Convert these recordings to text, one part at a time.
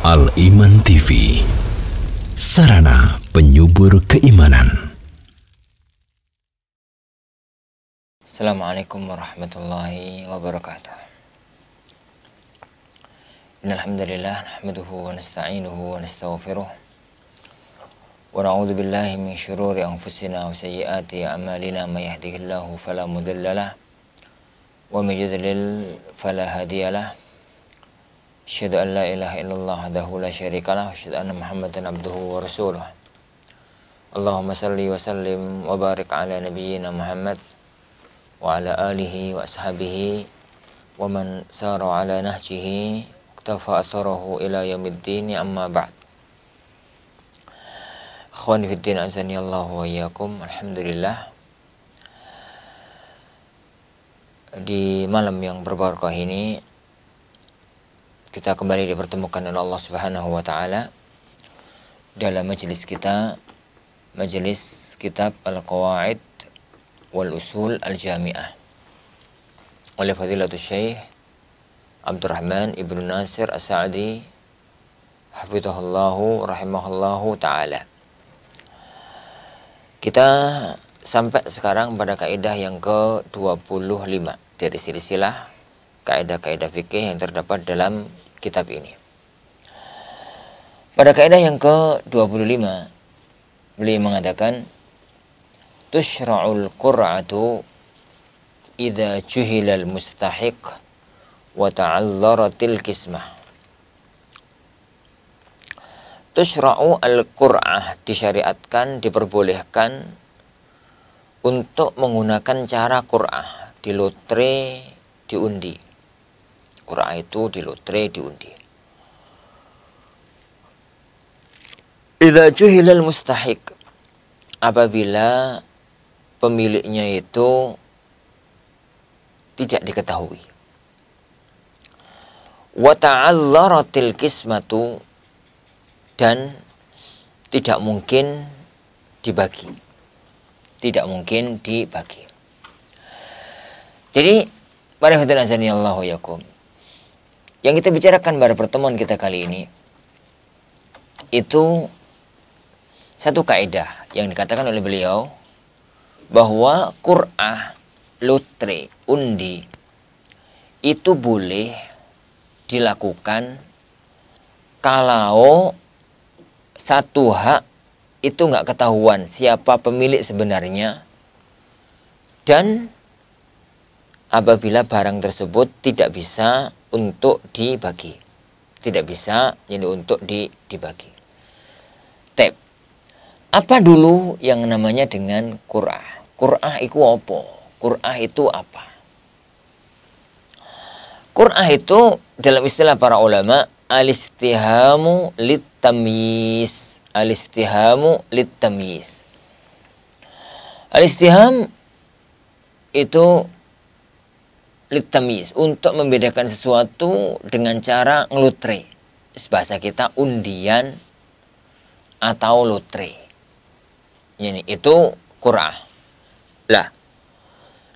Al-Iman TV, sarana penyubur keimanan. Assalamualaikum warahmatullahi wabarakatuh. Innal hamdalillah nahmaduhu wa nasta'inuhu wa nastaghfiruh wa na'udzu billahi min syururi anfusina wa sayyiati a'malina may yahdihillahu fala mudhillalah wa may yudlil fala hadiyalah. Asyhadu an la ilaha illallah wahdahu la syarikalah wa asyhadu anna Muhammadan abduhu wa rasuluh. Allahumma salli wa sallim wa barik ala nabiyyina Muhammad wa ala alihi wa ashabihi wa man sara ala nahjihi iktafa atharahu ila yaumiddin, amma ba'd. Akhwani fiddin, azani Allah wa iyyakum. Alhamdulillah, di malam yang berbarakah ini kita kembali dipertemukan oleh Allah Subhanahu wa taala dalam majelis kita, majelis kitab Al-Qawaid wal Usul Al-Jami'ah oleh Fadilatul Syekh Abdurrahman Ibnu Nasir As-Sa'di hafizahullahu rahimahullahu taala. Kita sampai sekarang pada kaidah yang ke-25 dari silsilah kaidah-kaidah fikih yang terdapat dalam kitab ini. Pada kaidah yang ke-25 beliau mengatakan, tushra'ul qur'atu idza juhilal mustahiq wa ta'allaratil qismah. Tushra'u al-qur'ah, disyariatkan, diperbolehkan untuk menggunakan cara qur'ah, dilotre, diundi. Qur'ah itu dilotre, diundi. Idza juhilal mustahiq, apabila pemiliknya itu tidak diketahui. Wa ta'allaratil qismatu, dan tidak mungkin dibagi. Tidak mungkin dibagi. Jadi, para hadirin azani Allahu yakum, yang kita bicarakan pada pertemuan kita kali ini itu satu kaidah yang dikatakan oleh beliau bahwa qur'ah, lotre, undi itu boleh dilakukan kalau satu hak itu nggak ketahuan siapa pemilik sebenarnya, dan apabila barang tersebut tidak bisa untuk dibagi, tidak bisa jadi untuk dibagi. Tep, apa dulu yang namanya dengan qur'ah? Qur'ah itu apa? Qur'ah itu apa? Qur'ah itu dalam istilah para ulama al-istihamu lit-tamyiz. Al-istihamu lit-tamyiz. Al-istiham itu lit-tamyiz, untuk membedakan sesuatu dengan cara ngelutre. Bahasa kita undian atau lotre. Ini itu qur'ah. Lah,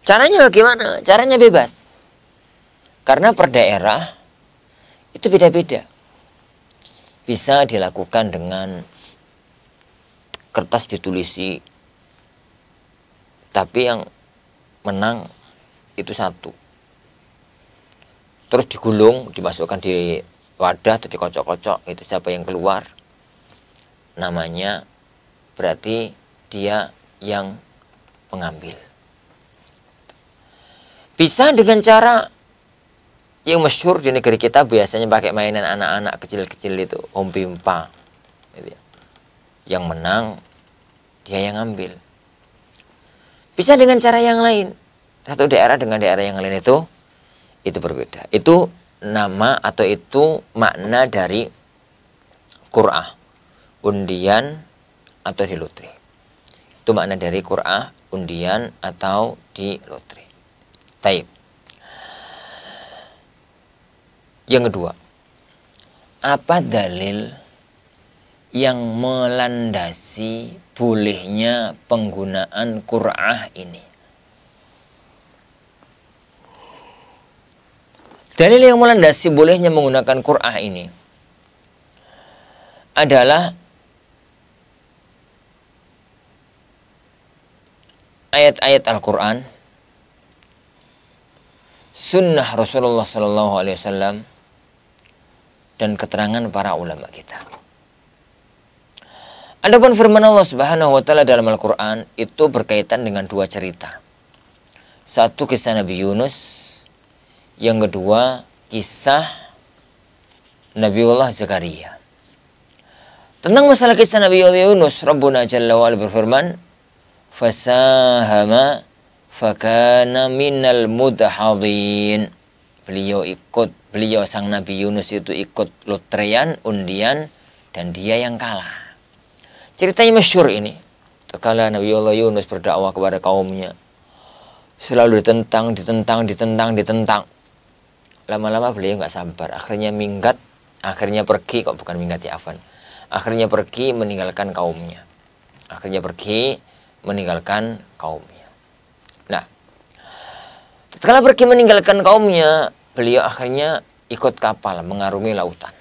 caranya bagaimana? Caranya bebas. Karena per daerah itu beda-beda. Bisa dilakukan dengan kertas ditulisi, tapi yang menang itu satu. Terus digulung, dimasukkan di wadah, atau dikocok-kocok, itu siapa yang keluar namanya, berarti dia yang mengambil. Bisa dengan cara yang masyhur di negeri kita, biasanya pakai mainan anak-anak kecil-kecil itu, ompimpa gitu ya. Yang menang dia yang ambil. Bisa dengan cara yang lain, satu daerah dengan daerah yang lain itu berbeda. Itu nama atau itu makna dari qur'ah, undian atau di lotre. Itu makna dari qur'ah, undian atau di lotre. Taib. Yang kedua, apa dalil yang melandasi bolehnya penggunaan qur'ah ini? Dalil yang melandasi bolehnya menggunakan qur'ah ini adalah ayat-ayat Al-Quran, sunnah Rasulullah SAW, dan keterangan para ulama kita. Adapun firman Allah Subhanahu wa taala dalam Al-Quran itu berkaitan dengan dua cerita. Satu kisah Nabi Yunus, yang kedua kisah Nabiullah Zakaria. Tentang masalah kisah Nabi Yunus, Rabbuna Jalla wa'ala berfirman, fasahama fakana minal mudhadhin. Beliau sang Nabi Yunus itu ikut lotrian, undian, dan dia yang kalah. Ceritanya masyhur ini. Tatkala Nabi Yunus berdakwah kepada kaumnya, selalu ditentang. Lama-lama beliau nggak sabar, akhirnya minggat, akhirnya pergi, akhirnya pergi meninggalkan kaumnya. Nah, tatkala pergi meninggalkan kaumnya, beliau akhirnya ikut kapal mengarungi lautan.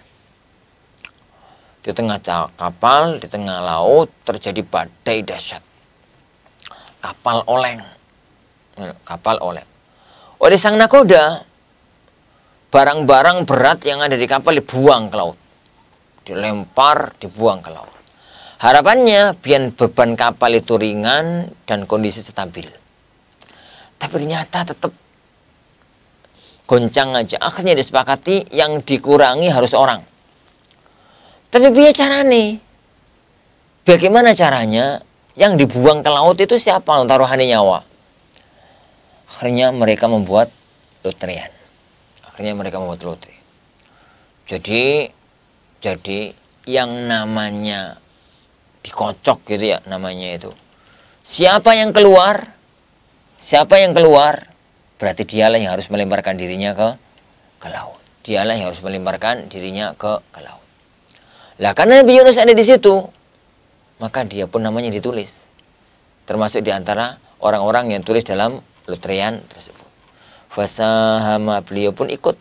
Di tengah kapal, di tengah laut terjadi badai dahsyat. Kapal oleng. Oleh sang nakoda, barang-barang berat yang ada di kapal dibuang ke laut. Dilempar, dibuang ke laut. Harapannya biar beban kapal itu ringan dan kondisi stabil. Tapi ternyata tetap goncang aja. Akhirnya disepakati yang dikurangi harus orang. Tapi bagaimana caranya yang dibuang ke laut itu siapa taruhannya nyawa? Akhirnya mereka membuat lotrian. Jadi yang namanya dikocok gitu ya namanya itu. Siapa yang keluar, berarti dialah yang harus melemparkan dirinya ke laut. Laut. Lah karena Nabi Yunus ada di situ, maka dia pun namanya ditulis. Termasuk di antara orang-orang yang tulis dalam lotrian tersebut. Fasahama, beliau pun ikut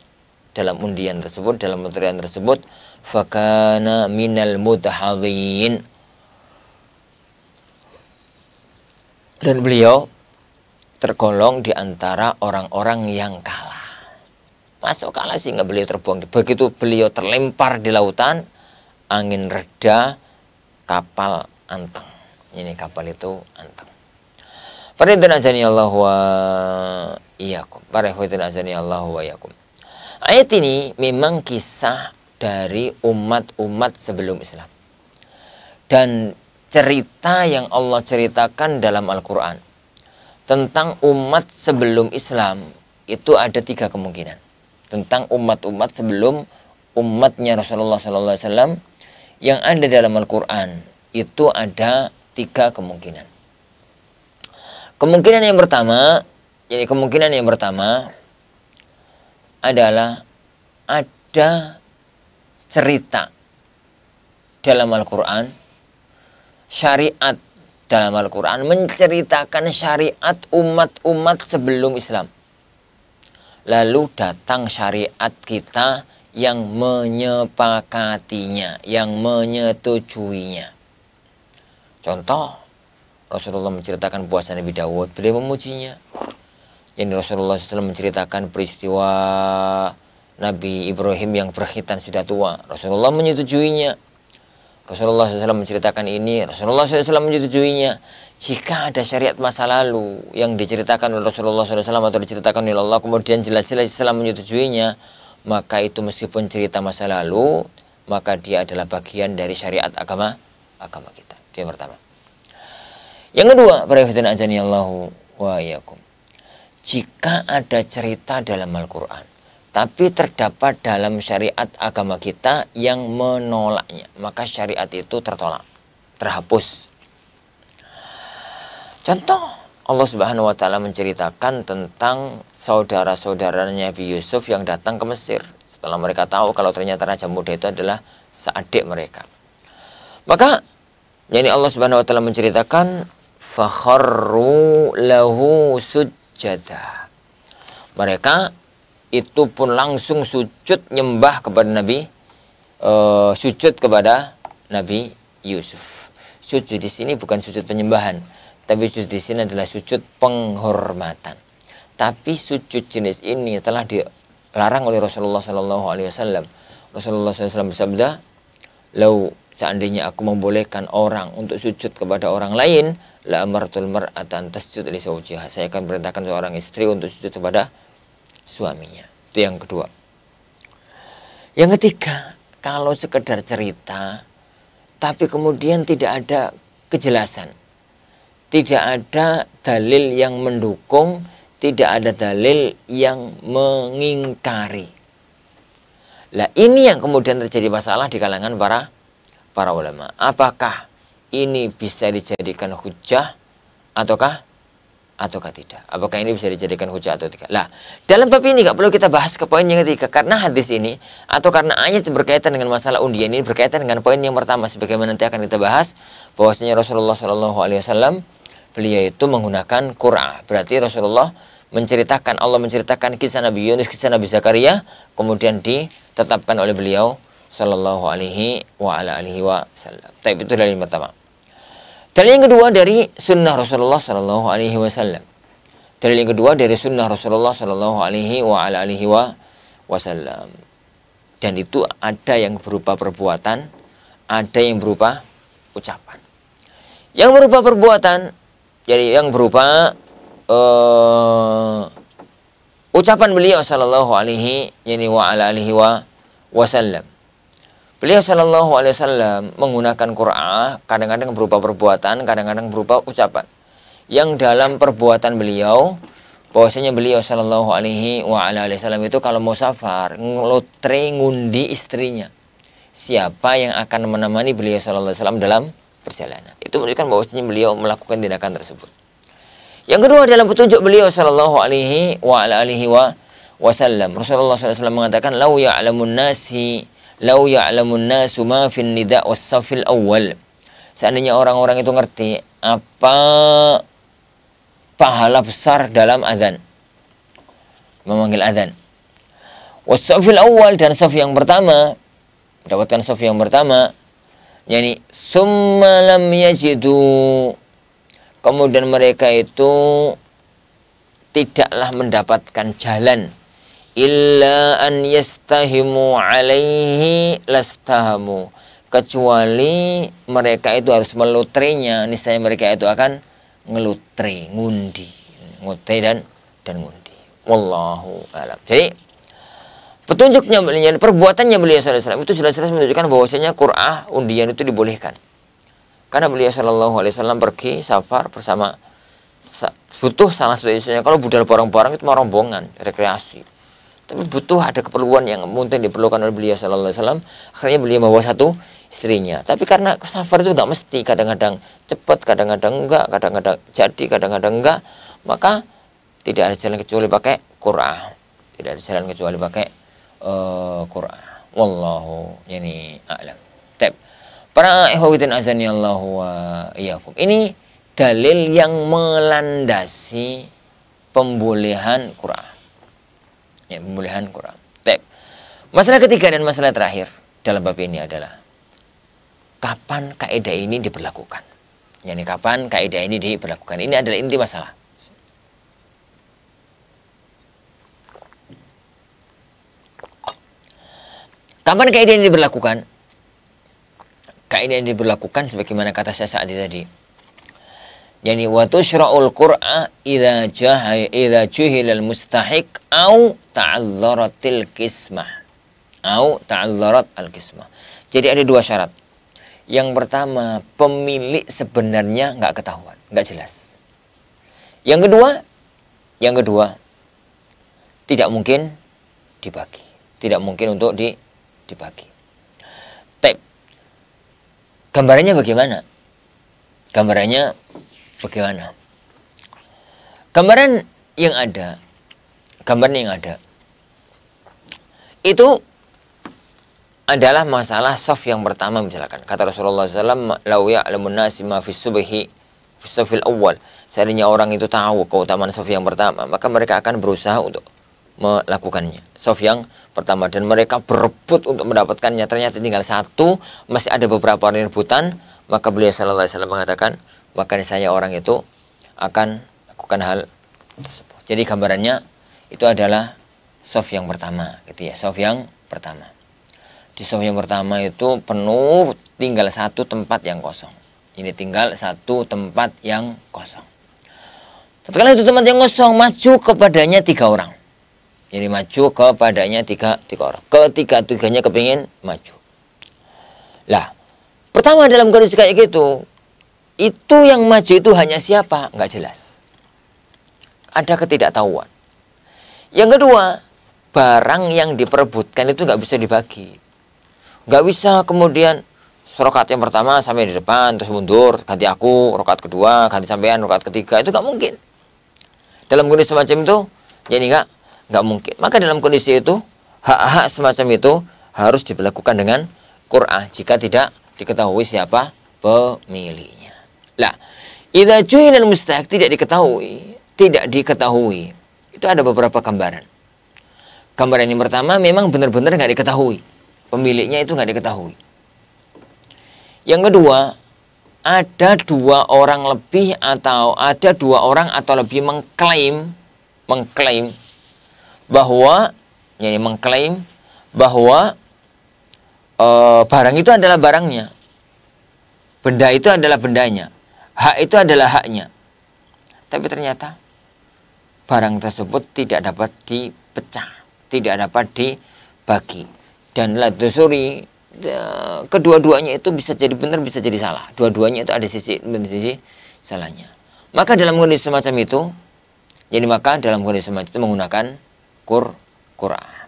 dalam undian tersebut, dalam lotrian tersebut. Fakana minal mudhadhin. Dan beliau tergolong di antara orang-orang yang kalah. Masuk kalah sehingga beliau terbuang. Begitu beliau terlempar di lautan, angin reda, kapal anteng. Ini kapal itu anteng. Para hadirin azani Allah wa iyyakum. Ayat ini memang kisah dari umat-umat sebelum Islam. Dan cerita yang Allah ceritakan dalam Al-Quran tentang umat sebelum Islam itu ada 3 kemungkinan. Tentang umat-umat sebelum umatnya Rasulullah SAW yang ada dalam Al-Quran itu ada 3 kemungkinan. Kemungkinan yang pertama adalah ada cerita dalam Al-Quran, syariat dalam Al-Quran menceritakan syariat umat-umat sebelum Islam. Lalu datang syariat kita yang menyepakatinya, yang menyetujuinya. Contoh, Rasulullah menceritakan puasa Nabi Dawud, beliau memujinya. Yang Rasulullah SAW menceritakan peristiwa Nabi Ibrahim yang berkhitan sudah tua, Rasulullah menyetujuinya. Rasulullah SAW menceritakan ini, Rasulullah SAW menyetujuinya. Jika ada syariat masa lalu yang diceritakan oleh Rasulullah SAW atau diceritakan oleh Allah, kemudian jelas-jelas Islam menyetujuinya, maka itu meskipun cerita masa lalu, maka dia adalah bagian dari syariat agama kita. Itu yang pertama. Yang kedua, para hadirin azani Allahu wa iyyakum. Jika ada cerita dalam Al-Quran, tapi terdapat dalam syariat agama kita yang menolaknya, maka syariat itu tertolak, terhapus. Contoh, Allah Subhanahu wa taala menceritakan tentang saudara-saudaranya Nabi Yusuf yang datang ke Mesir setelah mereka tahu kalau ternyata Raja Muda itu adalah seadik mereka. Maka jadi Allah Subhanahu wa taala menceritakan fakharru lahu sujjada. Mereka itu pun langsung sujud nyembah kepada Nabi, sujud kepada Nabi Yusuf. Sujud di sini bukan sujud penyembahan, tapi sujud di sini adalah sujud penghormatan. Tapi sujud jenis ini telah dilarang oleh Rasulullah Sallallahu Alaihi Wasallam. Rasulullah SAW bersabda, "Lau seandainya aku membolehkan orang untuk sujud kepada orang lain, la amartul mar'atan tasjud li zawjiha." Saya akan perintahkan seorang istri untuk sujud kepada suaminya. Itu yang kedua. Yang ketiga, kalau sekedar cerita, tapi kemudian tidak ada kejelasan, tidak ada dalil yang mendukung, tidak ada dalil yang mengingkari. Lah ini yang kemudian terjadi masalah di kalangan para ulama. Apakah ini bisa dijadikan hujjah ataukah tidak? Apakah ini bisa dijadikan hujjah atau tidak? Lah, dalam bab ini nggak perlu kita bahas ke poin yang ketiga, karena hadis ini atau karena ayat yang berkaitan dengan masalah undian ini berkaitan dengan poin yang pertama, sebagaimana nanti akan kita bahas bahwasanya Rasulullah Shallallahu Alaihi Wasallam beliau itu menggunakan qur'ah. Berarti Rasulullah Allah menceritakan kisah Nabi Yunus, kisah Nabi Zakaria, kemudian ditetapkan oleh beliau Shallallahu Alaihi Wasallam. Tapi itu dalil pertama. Dalil yang kedua dari sunnah Rasulullah Sallallahu Alaihi Wasallam. Dalil yang kedua dari sunnah Rasulullah Sallallahu Alaihi Wasallam. Dan itu ada yang berupa perbuatan, ada yang berupa ucapan. Yang berupa perbuatan, jadi yang berupa ucapan beliau Sallallahu Alaihi Wasallam. Beliau Shallallahu Alaihi Wasallam menggunakan Qur'an kadang-kadang berupa perbuatan, kadang-kadang berupa ucapan. Yang dalam perbuatan beliau, bahwasanya beliau Shallallahu Alaihi Wasallam itu kalau mau safar, ngelotre ngundi istrinya. Siapa yang akan menemani beliau Shallallahu Alaihi Wasallam dalam perjalanan? Itu menunjukkan bahwasanya beliau melakukan tindakan tersebut. Yang kedua dalam petunjuk beliau Shallallahu Alaihi Wasallam, Rasulullah SAW mengatakan, "Lau ya'lamun nasu ma fin nida' was safil awal." Seandainya orang-orang itu ngerti apa pahala besar dalam azan, memanggil azan. Was safil awal, dan saf yang pertama, mendapatkan saf yang pertama, yakni summa lam yajidu, kemudian mereka itu tidaklah mendapatkan jalan, illa an yastahimu alaihi lastahamu, kecuali mereka itu harus melutrenya, niscaya mereka itu akan ngelutre, ngundi, dan ngundi. Wallahu a'lam. Jadi petunjuknya, perbuatannya beliau SAW itu jelas-jelas menunjukkan bahwasanya qur'ah undian itu dibolehkan. Karena beliau SAW pergi safar bersama, butuh salah satu isunya. Kalau budal barang-barang itu mau rombongan, rekreasi. Tapi butuh ada keperluan yang mungkin diperlukan oleh beliau Sallallahu Alaihi Wasallam. Akhirnya beliau membawa satu istrinya. Tapi karena safar itu nggak mesti, kadang-kadang cepat, kadang-kadang enggak, kadang-kadang jadi, kadang-kadang enggak. Maka tidak ada jalan kecuali pakai qur'ah. Tidak ada jalan kecuali pakai qur'ah. Wallahu a'lam. Tab. Para ikhwatin azani Allah wa iyyakum. Ini dalil yang melandasi pembolehan qur'ah. Ya, pembolehan Quran. Masalah ketiga dan masalah terakhir dalam bab ini adalah kapan kaidah ini diberlakukan. Yani kapan kaidah ini diberlakukan. Ini adalah inti masalah. Kapan kaidah ini diberlakukan? Kaidah ini diberlakukan sebagaimana kata Syekh Sa'di tadi. Yani wa tushra'ul qur'a idza juhilal mustahiq au ta'azzaratil qismah. Jadi ada dua syarat. Yang pertama, pemilik sebenarnya nggak ketahuan, nggak jelas. Yang kedua, tidak mungkin dibagi. Tidak mungkin untuk dibagi. Gambarannya bagaimana? Gambaran yang ada itu adalah masalah saf yang pertama misalkan. Kata Rasulullah SAW, "Lau ya'lamun nasi ma fis subhi fis safil awal." Seandainya orang itu tahu keutamaan saf yang pertama, maka mereka akan berusaha untuk melakukannya. soft yang pertama, dan mereka berebut untuk mendapatkannya. Ternyata tinggal satu, masih ada beberapa orang rebutan. Maka beliau sallallahu alaihi wasallam mengatakan, maka saya orang itu akan lakukan hal tersebut. Jadi gambarannya itu adalah soft yang pertama, gitu ya. Soft yang pertama. Di soft yang pertama itu penuh, tinggal satu tempat yang kosong. Ini tinggal satu tempat yang kosong. Tatkala itu tempat yang kosong, maju kepadanya 3 orang. Jadi maju kepadanya tiga orang. Ketiga-tiganya kepingin maju. Lah, pertama dalam kondisi kayak gitu, itu yang maju itu hanya siapa? Nggak jelas. Ada ketidaktahuan. Yang kedua, barang yang diperebutkan itu nggak bisa dibagi. Nggak bisa kemudian rokaat yang pertama sampai di depan, terus mundur, ganti aku, rokaat kedua, ganti sampean, rokaat ketiga. Itu nggak mungkin. Dalam kondisi semacam itu, jadi nggak mungkin. Maka dalam kondisi itu, hak-hak semacam itu harus diberlakukan dengan qur'ah jika tidak diketahui siapa pemiliknya. Lah, idza juhilal mustahik, tidak diketahui. Itu ada beberapa gambaran. Gambaran yang pertama memang benar-benar nggak diketahui. Pemiliknya itu nggak diketahui. Yang kedua, ada 2 orang lebih atau ada 2 orang atau lebih mengklaim bahwa barang itu adalah barangnya, benda itu adalah bendanya, hak itu adalah haknya. Tapi ternyata barang tersebut tidak dapat dipecah, tidak dapat dibagi. Dan la dusuri, kedua-duanya itu bisa jadi benar, bisa jadi salah. Dua-duanya itu ada sisi salahnya. Maka dalam kondisi semacam itu, dalam kondisi semacam itu menggunakan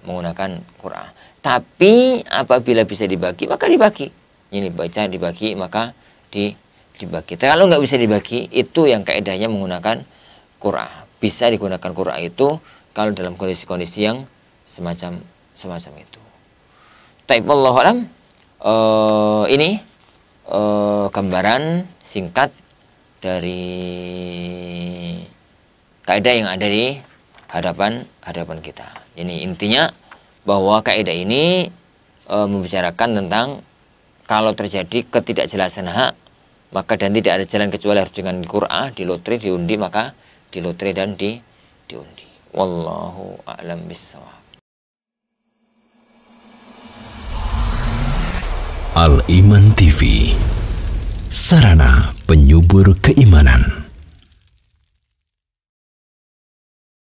menggunakan Qur'an. Tapi apabila bisa dibagi, maka dibagi. Ini baca dibagi, maka dibagi. Kalau nggak bisa dibagi, itu yang kaidahnya menggunakan Qur'an. Bisa digunakan Qur'an itu kalau dalam kondisi-kondisi yang semacam itu. Taib wallahu alam. Ini gambaran singkat dari kaidah yang ada di hadapan kita. Jadi intinya bahwa kaidah ini membicarakan tentang kalau terjadi ketidakjelasan hak, maka dan tidak ada jalan kecuali harus dengan Qur'an, di lotre, diundi, maka di lotre dan diundi. Wallahu a'lam bishawab. Al Iman TV, sarana penyubur keimanan.